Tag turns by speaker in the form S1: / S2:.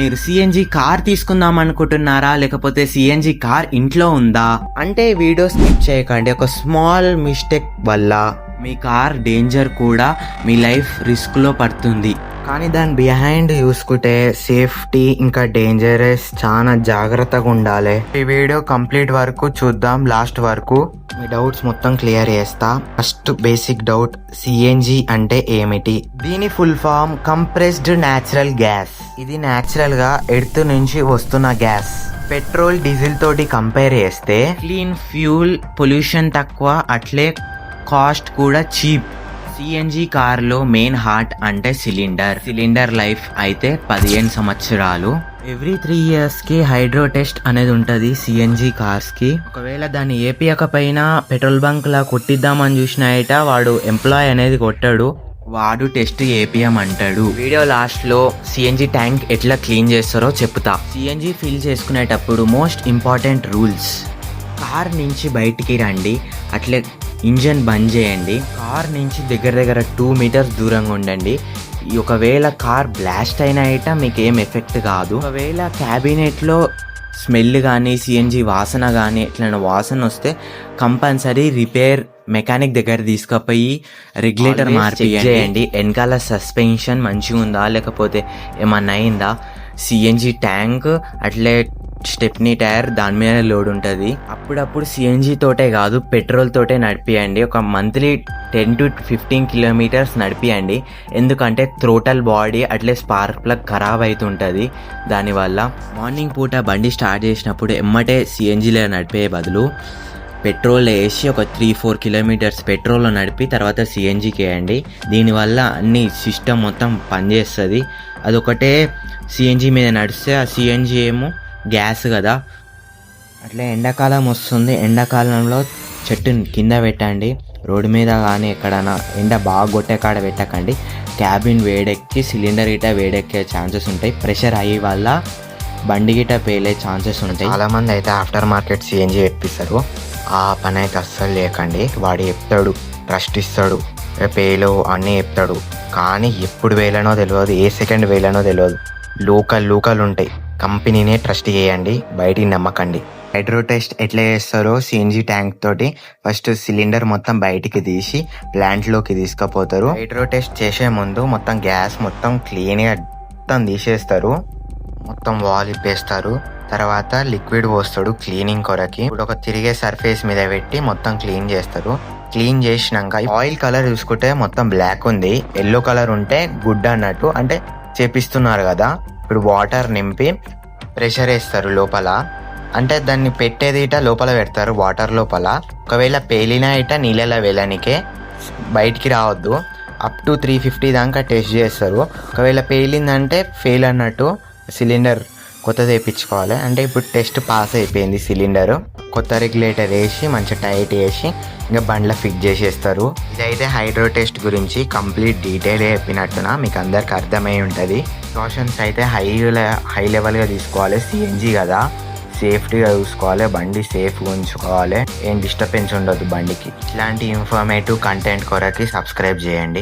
S1: మీరు CNG car తీసుకుందాం అనుకుంటున్నారా, లేకపోతే సిఎన్జి కార్ ఇంట్లో ఉందా అంటే వీడియో స్కిప్ చేయకండి. ఒక స్మాల్ మిస్టేక్ వల్ల మీ కార్ డేంజర్ కూడా, మీ లైఫ్ రిస్క్ లో పడుతుంది. కానీ దాని బిహైండ్ చూసుకుంటే సేఫ్టీ ఇంకా డేంజరస్ చాలా జాగ్రత్తగా ఉండాలి. ఈ వీడియో కంప్లీట్ వరకు చూద్దాం, లాస్ట్ వరకు మీ డౌట్స్ మొత్తం క్లియర్ చేస్తా. ఫస్ట్ బేసిక్ డౌట్, సిఎన్జి అంటే ఏమిటి? దీని full form compressed natural gas. ఇది న్యాచురల్ గా ఎర్త్ నుంచి వస్తున్న గ్యాస్. పెట్రోల్, డీజిల్ తోటి కంపేర్ చేస్తే క్లీన్ ఫ్యూల్, పొల్యూషన్ తక్కువ, అట్లే కాస్ట్ కూడా చీప్. సిఎన్జి కార్ లో మెయిన్ హార్ట్ అంటే సిలిండర్ లైఫ్ అయితే 15 సంవత్సరాలు. ఎవ్రీ 3 years కి హైడ్రో టెస్ట్ అనేది ఉంటది సిఎన్జి కార్స్ కి. ఒకవేళ దాన్ని ఏపీయకపోయినా పెట్రోల్ బంక్ లా కొట్టిద్దామని చూసినాయట, వాడు ఎంప్లాయ్ అనేది కొట్టాడు, వాడు టెస్ట్ ఏపీఎం అంటాడు. వీడియో లాస్ట్ లో సిఎన్జి ట్యాంక్ ఎట్లా క్లీన్ చేస్తారో చెప్తా. సిఎన్జి ఫిల్ చేసుకునేటప్పుడు మోస్ట్ ఇంపార్టెంట్ రూల్స్, కార్ నుంచి బయటికి రండి, అట్లే ఇంజన్ బంద్ చేయండి, కార్ నుంచి దగ్గర 2 meters దూరంగా ఉండండి. ఒకవేళ కార్ బ్లాస్ట్ అయినా మీకు ఏం ఎఫెక్ట్ కాదు. ఒకవేళ క్యాబినెట్ లో స్మెల్ కానీ సిఎన్జి వాసన కానీ ఎట్లైనా వాసన వస్తే కంపల్సరీ రిపేర్ మెకానిక్ దగ్గర తీసుకుపోయి రెగ్యులేటర్ మార్పియండి. వెనకాల సస్పెన్షన్ మంచిగా ఉందా లేకపోతే ఏమన్నా అయిందా, సిఎన్జి ట్యాంక్ అట్లే స్టెప్నీ టైర్ దాని మీద లోడ్ ఉంటుంది. అప్పుడప్పుడు సిఎన్జి తోటే కాదు పెట్రోల్ తోటే నడిపియండి. ఒక మంత్లీ 10 to 15 kilometers నడిపియండి. ఎందుకంటే థ్రోటల్ బాడీ అట్లే స్పార్క్ ప్లగ్ ఖరాబ్ అవుతుంటుంది. దానివల్ల మార్నింగ్ పూట బండి స్టార్ట్ చేసినప్పుడు ఎమ్మటే సిఎన్జిలో నడిపే బదులు పెట్రోల్ వేసి ఒక 3-4 kilometers పెట్రోల్లో నడిపి తర్వాత సిఎన్జికి వేయండి. దీనివల్ల అన్ని సిస్టమ్ మొత్తం పనిచేస్తుంది. అదొకటే సిఎన్జి మీద నడిస్తే ఆ సిఎన్జి ఏమో గ్యాస్ కదా. అట్లా ఎండాకాలం వస్తుంది, ఎండాకాలంలో చెట్టు కింద పెట్టండి, రోడ్డు మీద కానీ ఎక్కడైనా ఎండ బాగా కొట్టే కాడ పెట్టకండి. క్యాబిన్ వేడెక్కి సిలిండర్ గిట వేడెక్కే ఛాన్సెస్ ఉంటాయి. ప్రెషర్ అయ్యి వల్ల బండి గిట పేలే ఛాన్సెస్ ఉంటాయి. చాలా మంది అయితే ఆఫ్టర్ మార్కెట్ సిఎన్జి పెట్టిస్తారు. ఆ పని అయితే అస్సలు లేకండి. వాడు చెప్తాడు, ట్రస్ట్ ఇస్తాడు, పేలు అన్నీ చెప్తాడు, కానీ ఎప్పుడు వేలనో తెలియదు, ఏ సెకండ్ వేలనో తెలియదు. లోకల్ ఉంటాయి. కంపెనీనే ట్రస్ట్ చేయండి, బయటికి నమ్మకండి. హైడ్రో టెస్ట్ ఎట్లా చేస్తారో, సిఎన్జి ట్యాంక్ తోటి ఫస్ట్ సిలిండర్ మొత్తం బయటికి తీసి ప్లాంట్ లోకి తీసుకుపోతారు. హైడ్రో టెస్ట్ చేసే ముందు మొత్తం గ్యాస్ మొత్తం క్లీన్ గా మొత్తం తీసేస్తారు, మొత్తం వాల్ ఇప్పేస్తారు. తర్వాత లిక్విడ్ పోస్తాడు క్లీనింగ్ కొరకి. ఇప్పుడు ఒక తిరిగే సర్ఫేస్ మీద పెట్టి మొత్తం క్లీన్ చేస్తారు. క్లీన్ చేసినాక ఆయిల్ కలర్ చూసుకుంటే మొత్తం బ్లాక్ ఉంది, ఎల్లో కలర్ ఉంటే గుడ్ అన్నట్టు, అంటే చేపిస్తున్నారు కదా. ఇప్పుడు వాటర్ నింపి ప్రెషర్ వేస్తారు లోపల, అంటే దాన్ని పెట్టేది లోపల పెడతారు వాటర్ లోపల. ఒకవేళ పేలినా నీళ్ళలో వెళ్ళనికే బయటికి రావద్దు. అప్ టు 350 దాకా టెస్ట్ చేస్తారు. ఒకవేళ పేలిందంటే ఫెయిల్ అన్నట్టు, సిలిండర్ కొత్త తెప్పించుకోవాలి. అంటే ఇప్పుడు టెస్ట్ పాస్ అయిపోయింది, సిలిండర్ కొత్త రెగ్యులేటర్ వేసి మంచిగా టైట్ చేసి ఇంకా బండ్ల ఫిక్స్ చేసేస్తారు. ఇదైతే హైడ్రో టెస్ట్ గురించి కంప్లీట్ డీటెయిల్ చెప్పినట్టున మీకు అందరికి అర్థమై ఉంటుంది. ప్రికాషన్స్ అయితే హై లెవెల్గా తీసుకోవాలి, సిఎన్జి కదా, సేఫ్టీగా చూసుకోవాలి, బండి సేఫ్గా ఉంచుకోవాలి, ఏం డిస్టర్బెన్స్ ఉండదు బండికి. ఇట్లాంటి ఇన్ఫర్మేటివ్ కంటెంట్ కొరకి సబ్స్క్రైబ్ చేయండి.